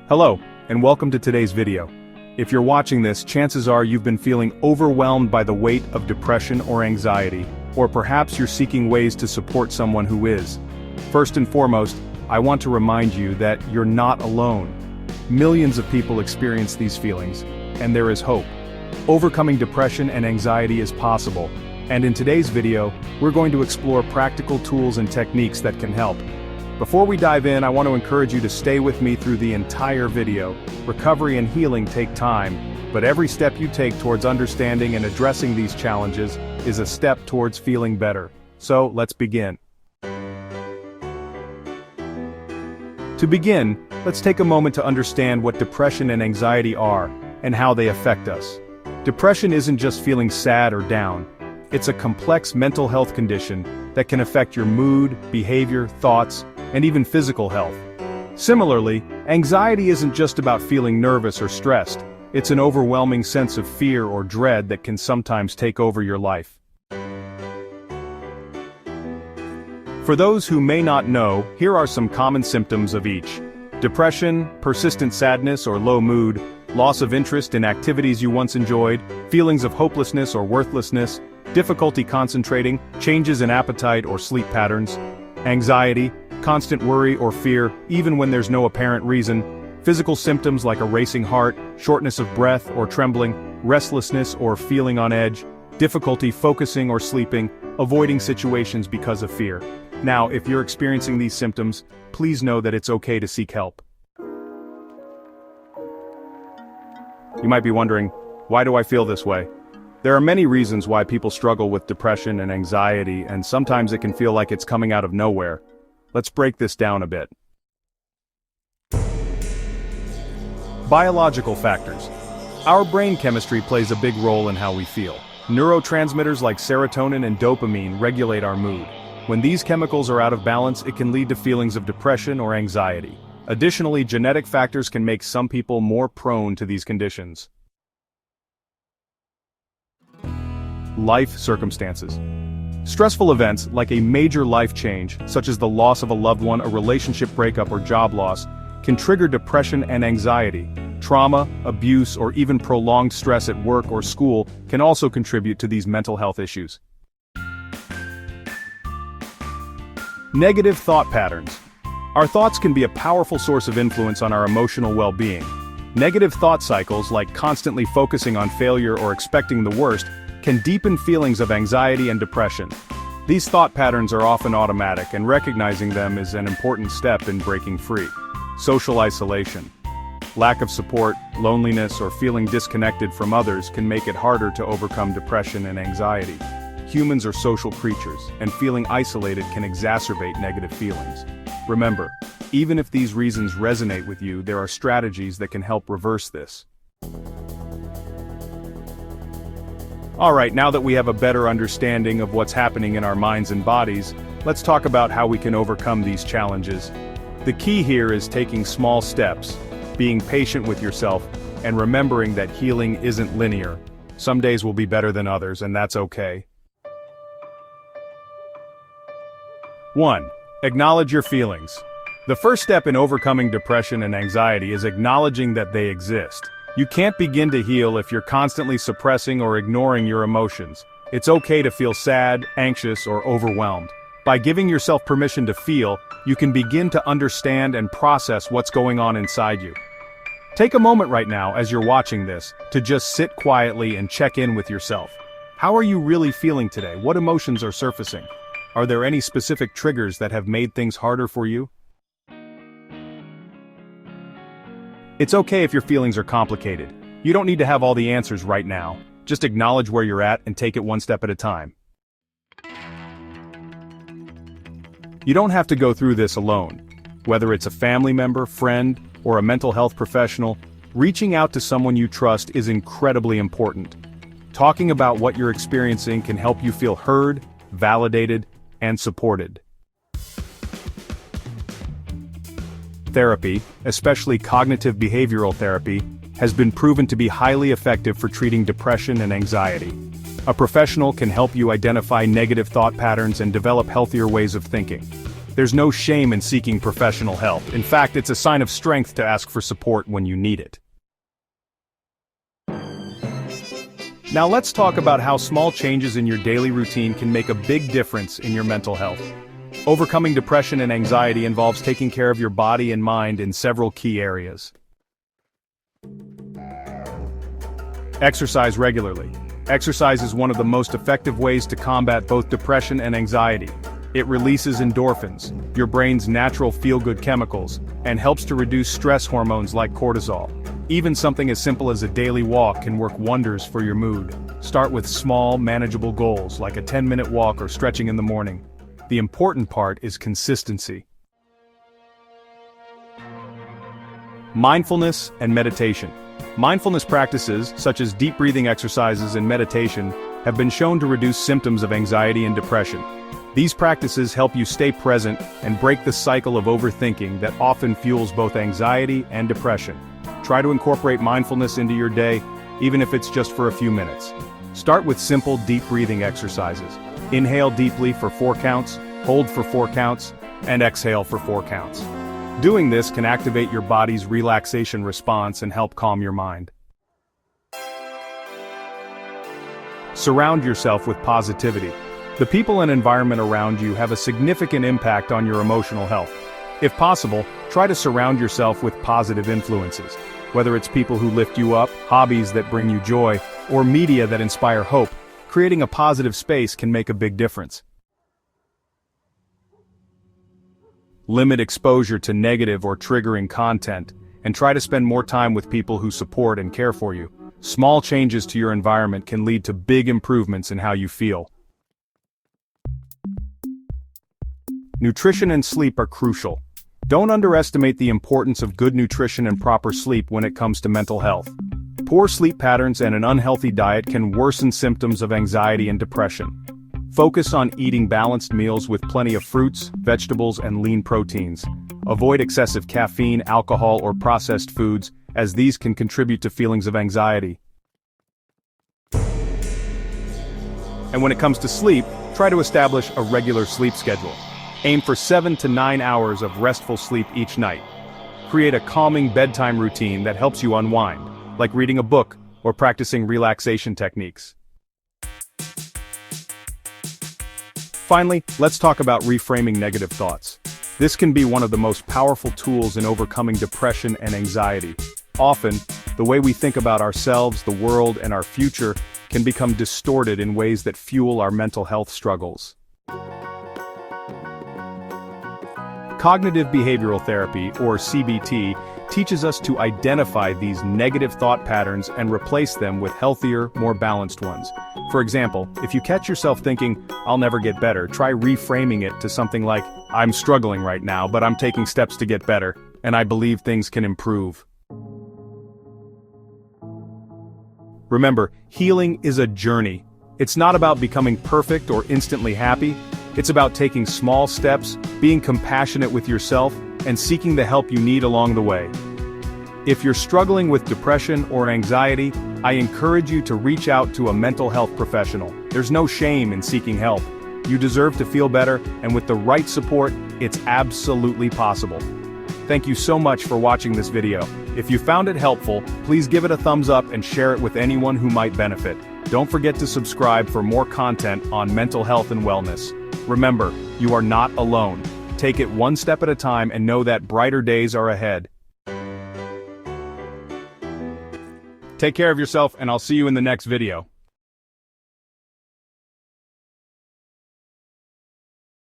Hello, and welcome to today's video. If you're watching this, chances are you've been feeling overwhelmed by the weight of depression or anxiety, or perhaps you're seeking ways to support someone who is. First and foremost, I want to remind you that you're not alone. Millions of people experience these feelings, and there is hope. Overcoming depression and anxiety is possible, and in today's video, we're going to explore practical tools and techniques that can help. Before we dive in, I want to encourage you to stay with me through the entire video. Recovery and healing take time, but every step you take towards understanding and addressing these challenges is a step towards feeling better. So, let's begin. To begin, let's take a moment to understand what depression and anxiety are, and how they affect us. Depression isn't just feeling sad or down. It's a complex mental health condition that can affect your mood, behavior, thoughts, and even physical health. Similarly, anxiety isn't just about feeling nervous or stressed. It's an overwhelming sense of fear or dread that can sometimes take over your life. For those who may not know, here are some common symptoms of each. Depression, persistent sadness or low mood, loss of interest in activities you once enjoyed, feelings of hopelessness or worthlessness, difficulty concentrating, changes in appetite or sleep patterns, anxiety, constant worry or fear, even when there's no apparent reason, physical symptoms like a racing heart, shortness of breath or trembling, restlessness or feeling on edge, difficulty focusing or sleeping, avoiding situations because of fear. Now, if you're experiencing these symptoms, please know that it's okay to seek help. You might be wondering, why do I feel this way? There are many reasons why people struggle with depression and anxiety, and sometimes it can feel like it's coming out of nowhere. Let's break this down a bit. Biological factors. Our brain chemistry plays a big role in how we feel. Neurotransmitters like serotonin and dopamine regulate our mood. When these chemicals are out of balance, it can lead to feelings of depression or anxiety. Additionally, genetic factors can make some people more prone to these conditions. Life circumstances. Stressful events, like a major life change, such as the loss of a loved one, a relationship breakup, or job loss, can trigger depression and anxiety. Trauma, abuse, or even prolonged stress at work or school can also contribute to these mental health issues. Negative thought patterns. Our thoughts can be a powerful source of influence on our emotional well-being. Negative thought cycles, like constantly focusing on failure or expecting the worst, can deepen feelings of anxiety and depression. These thought patterns are often automatic, and recognizing them is an important step in breaking free. Social isolation. Lack of support, loneliness, or feeling disconnected from others can make it harder to overcome depression and anxiety. Humans are social creatures, and feeling isolated can exacerbate negative feelings. Remember, even if these reasons resonate with you, there are strategies that can help reverse this. Alright, now that we have a better understanding of what's happening in our minds and bodies, let's talk about how we can overcome these challenges. The key here is taking small steps, being patient with yourself, and remembering that healing isn't linear. Some days will be better than others, and that's okay. 1. Acknowledge your feelings. The first step in overcoming depression and anxiety is acknowledging that they exist. You can't begin to heal if you're constantly suppressing or ignoring your emotions. It's okay to feel sad, anxious, or overwhelmed. By giving yourself permission to feel, you can begin to understand and process what's going on inside you. Take a moment right now as you're watching this, to just sit quietly and check in with yourself. How are you really feeling today? What emotions are surfacing? Are there any specific triggers that have made things harder for you? It's okay if your feelings are complicated. You don't need to have all the answers right now. Just acknowledge where you're at and take it one step at a time. You don't have to go through this alone. Whether it's a family member, friend, or a mental health professional, reaching out to someone you trust is incredibly important. Talking about what you're experiencing can help you feel heard, validated, and supported. Therapy, especially cognitive behavioral therapy, has been proven to be highly effective for treating depression and anxiety. A professional can help you identify negative thought patterns and develop healthier ways of thinking. There's no shame in seeking professional help. In fact, it's a sign of strength to ask for support when you need it. Now let's talk about how small changes in your daily routine can make a big difference in your mental health. Overcoming depression and anxiety involves taking care of your body and mind in several key areas. Exercise regularly. Exercise is one of the most effective ways to combat both depression and anxiety. It releases endorphins, your brain's natural feel-good chemicals, and helps to reduce stress hormones like cortisol. Even something as simple as a daily walk can work wonders for your mood. Start with small, manageable goals like a 10-minute walk or stretching in the morning. The important part is consistency. Mindfulness and meditation. Mindfulness practices, such as deep breathing exercises and meditation, have been shown to reduce symptoms of anxiety and depression. These practices help you stay present and break the cycle of overthinking that often fuels both anxiety and depression. Try to incorporate mindfulness into your day, even if it's just for a few minutes. Start with simple deep breathing exercises. Inhale deeply for 4 counts, hold for 4 counts, and exhale for 4 counts. Doing this can activate your body's relaxation response and help calm your mind. Surround yourself with positivity. The people and environment around you have a significant impact on your emotional health. If possible, try to surround yourself with positive influences. Whether it's people who lift you up, hobbies that bring you joy, or media that inspire hope, creating a positive space can make a big difference. Limit exposure to negative or triggering content, and try to spend more time with people who support and care for you. Small changes to your environment can lead to big improvements in how you feel. Nutrition and sleep are crucial. Don't underestimate the importance of good nutrition and proper sleep when it comes to mental health. Poor sleep patterns and an unhealthy diet can worsen symptoms of anxiety and depression. Focus on eating balanced meals with plenty of fruits, vegetables, and lean proteins. Avoid excessive caffeine, alcohol, or processed foods, as these can contribute to feelings of anxiety. And when it comes to sleep, try to establish a regular sleep schedule. Aim for 7 to 9 hours of restful sleep each night. Create a calming bedtime routine that helps you unwind, like reading a book or practicing relaxation techniques. Finally, let's talk about reframing negative thoughts. This can be one of the most powerful tools in overcoming depression and anxiety. Often, the way we think about ourselves, the world, and our future can become distorted in ways that fuel our mental health struggles. Cognitive behavioral therapy, or CBT, teaches us to identify these negative thought patterns and replace them with healthier, more balanced ones. For example, if you catch yourself thinking, "I'll never get better," try reframing it to something like, "I'm struggling right now, but I'm taking steps to get better, and I believe things can improve." Remember, healing is a journey. It's not about becoming perfect or instantly happy. It's about taking small steps, being compassionate with yourself, and seeking the help you need along the way. If you're struggling with depression or anxiety, I encourage you to reach out to a mental health professional. There's no shame in seeking help. You deserve to feel better, and with the right support, it's absolutely possible. Thank you so much for watching this video. If you found it helpful, please give it a thumbs up and share it with anyone who might benefit. Don't forget to subscribe for more content on mental health and wellness. Remember, you are not alone. Take it one step at a time and know that brighter days are ahead. Take care of yourself, and I'll see you in the next video.